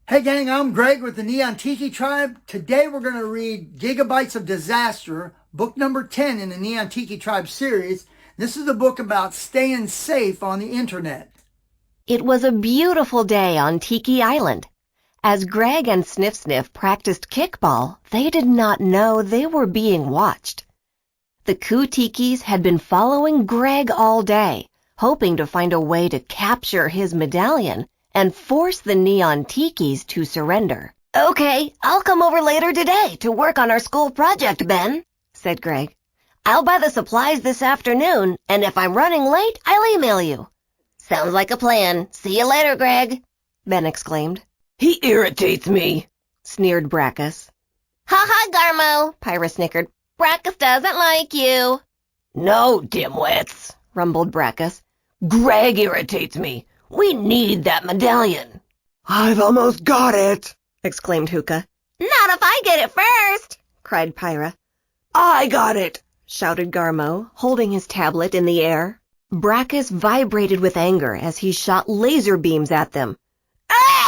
Hey gang, I'm Greg with the Neon Tiki Tribe. Today we're going to read Gigabytes of Disaster, book number 10 in the Neon Tiki Tribe series. This is a book about staying safe on the internet. It was a beautiful day on Tiki Island. As Greg and Sniff Sniff practiced kickball, they did not know they were being watched. The Tikis had been following Greg all day, hoping to find a way to capture his medallion and force the Neon Tikis to surrender. "Okay, I'll come over later today to work on our school project, Ben," said Greg. "I'll buy the supplies this afternoon, and if I'm running late, I'll email you." "Sounds like a plan. See you later, Greg," Ben exclaimed. "He irritates me," sneered Brackus. "Ha ha, Garmo," Pyra snickered. "Brackus doesn't like you." "No, dimwits," rumbled Brackus. "Greg irritates me. We need that medallion." "I've almost got it," exclaimed Hookah. "Not if I get it first," cried Pyra. "I got it," shouted Garmo, holding his tablet in the air. Brackus vibrated with anger as he shot laser beams at them.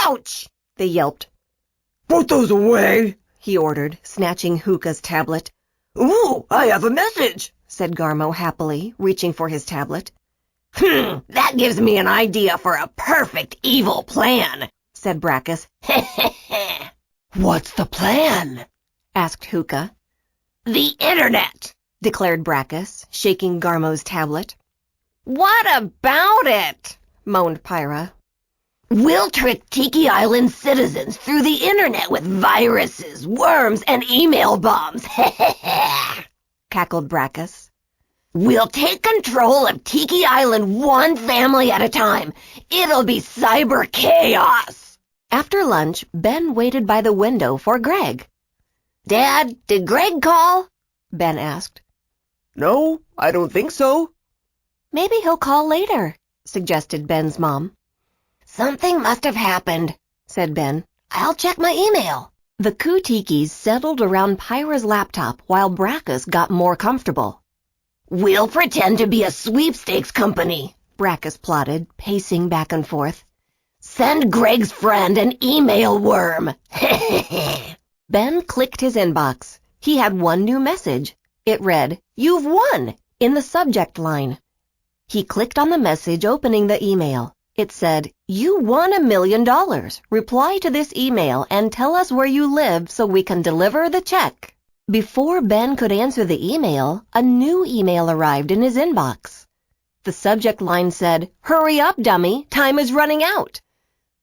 "Ouch!" they yelped. "Put those away," he ordered, snatching Hookah's tablet. "Ooh, I have a message," said Garmo happily, reaching for his tablet. "That gives me an idea for a perfect evil plan," said Brackus. "What's the plan?" asked Hookah. "The internet," declared Brackus, shaking Garmo's tablet. "What about it?" moaned Pyra. "We'll trick Tiki Island citizens through the internet with viruses, worms, and email bombs," cackled Brackus. "We'll take control of Tiki Island one family at a time. It'll be cyber chaos." After lunch, Ben waited by the window for Greg. "Dad, did Greg call?" Ben asked. "No, I don't think so." "Maybe he'll call later," suggested Ben's mom. "Something must have happened," said Ben. "I'll check my email." The Tikis settled around Pyra's laptop while Brackus got more comfortable. "We'll pretend to be a sweepstakes company," Brackus plotted, pacing back and forth. "Send Greg's friend an email worm." Ben clicked his inbox. He had one new message. It read, "You've won," in the subject line. He clicked on the message, opening the email. It said, "You won $1 million. Reply to this email and tell us where you live so we can deliver the check." Before Ben could answer the email, a new email arrived in his inbox. The subject line said, "Hurry up, dummy, time is running out."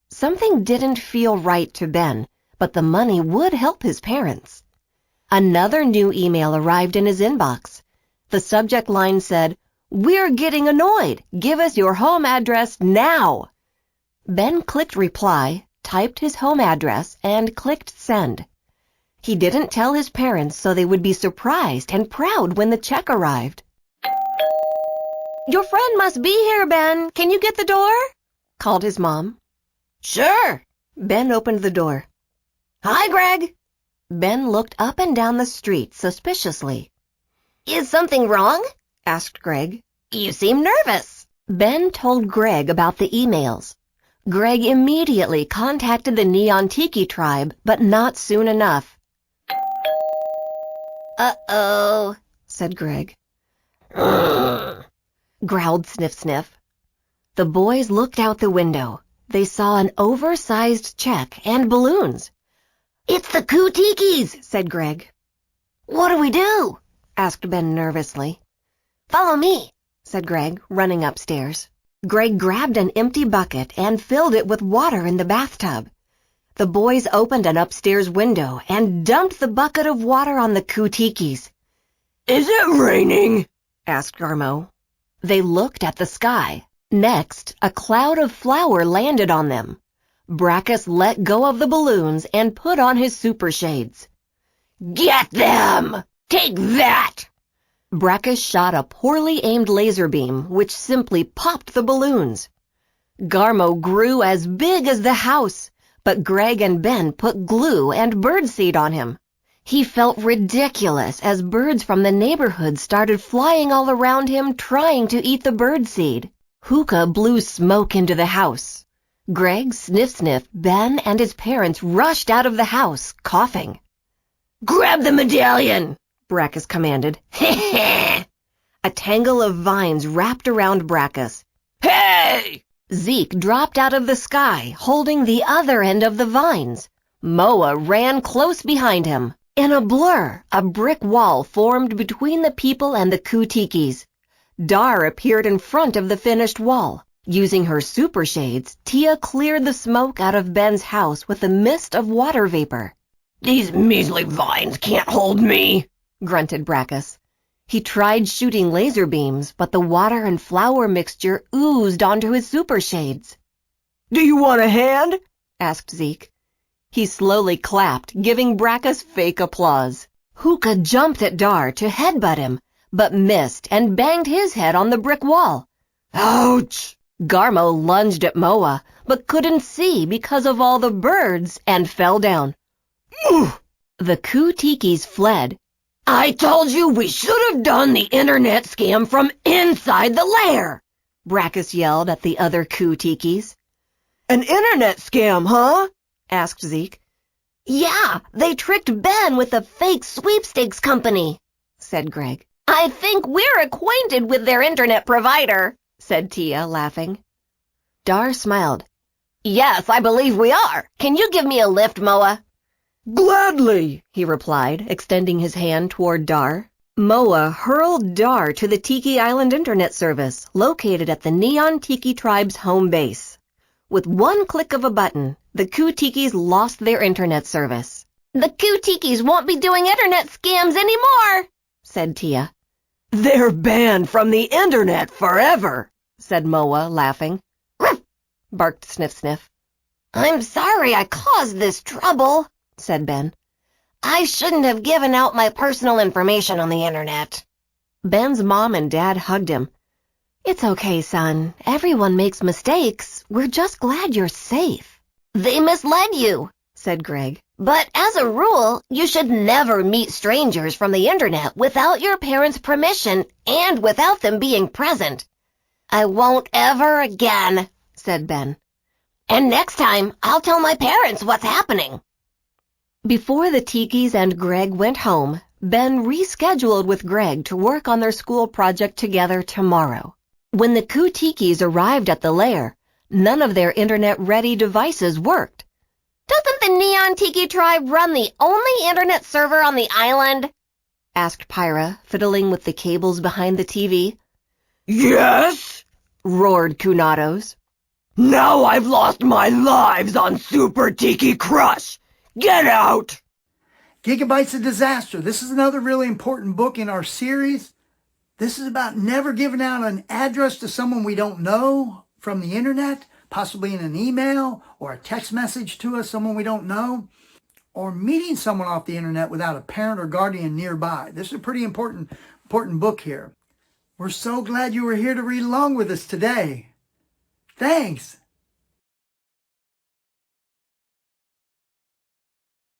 Something didn't feel right to Ben, but the money would help his parents. Another new email arrived in his inbox. The subject line said, "We're getting annoyed. Give us your home address now." Ben clicked reply, typed his home address, and clicked send. He didn't tell his parents so they would be surprised and proud when the check arrived. "Your friend must be here, Ben. Can you get the door?" called his mom. "Sure." Ben opened the door. "Hi, Greg." Ben looked up and down the street suspiciously. "Is something wrong?" asked Greg. "You seem nervous." Ben told Greg about the emails. Greg immediately contacted the Neon Tiki Tribe, but not soon enough. "Uh-oh," said Greg. Growled Sniff Sniff. The boys looked out the window. They saw an oversized check and balloons. "It's the Tikis," said Greg. "What do we do?" asked Ben nervously. "Follow me," said Greg, running upstairs. Greg grabbed an empty bucket and filled it with water in the bathtub. The boys opened an upstairs window and dumped the bucket of water on the Tikis. "Is it raining?" asked Garmo. They looked at the sky. Next, a cloud of flour landed on them. Brackus let go of the balloons and put on his super shades. "Get them! Take that!" Brackus shot a poorly aimed laser beam, which simply popped the balloons. Garmo grew as big as the house, but Greg and Ben put glue and birdseed on him. He felt ridiculous as birds from the neighborhood started flying all around him trying to eat the birdseed. Hookah blew smoke into the house. Greg, Sniff, Ben, and his parents rushed out of the house, coughing. "Grab the medallion!" Brachus commanded. A tangle of vines wrapped around Brachus. "Hey!" Zeke dropped out of the sky, holding the other end of the vines. Moa ran close behind him. In a blur, a brick wall formed between the people and the Tikis. Dar appeared in front of the finished wall. Using her super shades, Tia cleared the smoke out of Ben's house with a mist of water vapor. "These measly vines can't hold me," grunted Brachus. He tried shooting laser beams, but the water and flour mixture oozed onto his super shades. "Do you want a hand?" asked Zeke. He slowly clapped, giving Brachus fake applause. Hookah jumped at Dar to headbutt him, but missed and banged his head on the brick wall. "Ouch!" Garmo lunged at Moa, but couldn't see because of all the birds and fell down. "Ooh!" The Tikis fled. "I told you we should have done the internet scam from inside the lair!" Brachus yelled at the other Tikis. "An internet scam, huh?" asked Zeke. "Yeah, they tricked Ben with a fake sweepstakes company," said Greg. "I think we're acquainted with their internet provider," said Tia, laughing. Dar smiled. "Yes, I believe we are. Can you give me a lift, Moa?" "Gladly," he replied, extending his hand toward Dar. Moa hurled Dar to the Tiki Island internet service, located at the Neon Tiki tribe's home base. With one click of a button, the Tikis lost their internet service. "The Tikis won't be doing internet scams anymore," said Tia. "They're banned from the internet forever," said Moa, laughing. "Ruff!" barked Sniff. "I'm sorry I caused this trouble," said Ben. "I shouldn't have given out my personal information on the internet." Ben's mom and dad hugged him. "It's okay, son. Everyone makes mistakes. We're just glad you're safe." "They misled you," said Greg. "But as a rule, you should never meet strangers from the internet without your parents' permission and without them being present." "I won't ever again," said Ben. "And next time, I'll tell my parents what's happening." Before the Tikis and Greg went home, Ben rescheduled with Greg to work on their school project together tomorrow. When the Tikis arrived at the lair, none of their internet-ready devices worked. "Doesn't the Neon Tiki tribe run the only internet server on the island?" asked Pyra, fiddling with the cables behind the TV. "Yes," roared Kunatos. "Now I've lost my lives on Super Tiki Crush. Get out!" Gigabytes of Disaster. This is another really important book in our series. This is about never giving out an address to someone we don't know from the internet, possibly in an email or a text message to us, someone we don't know, or meeting someone off the internet without a parent or guardian nearby. This is a pretty important book here. We're so glad you were here to read along with us today. Thanks.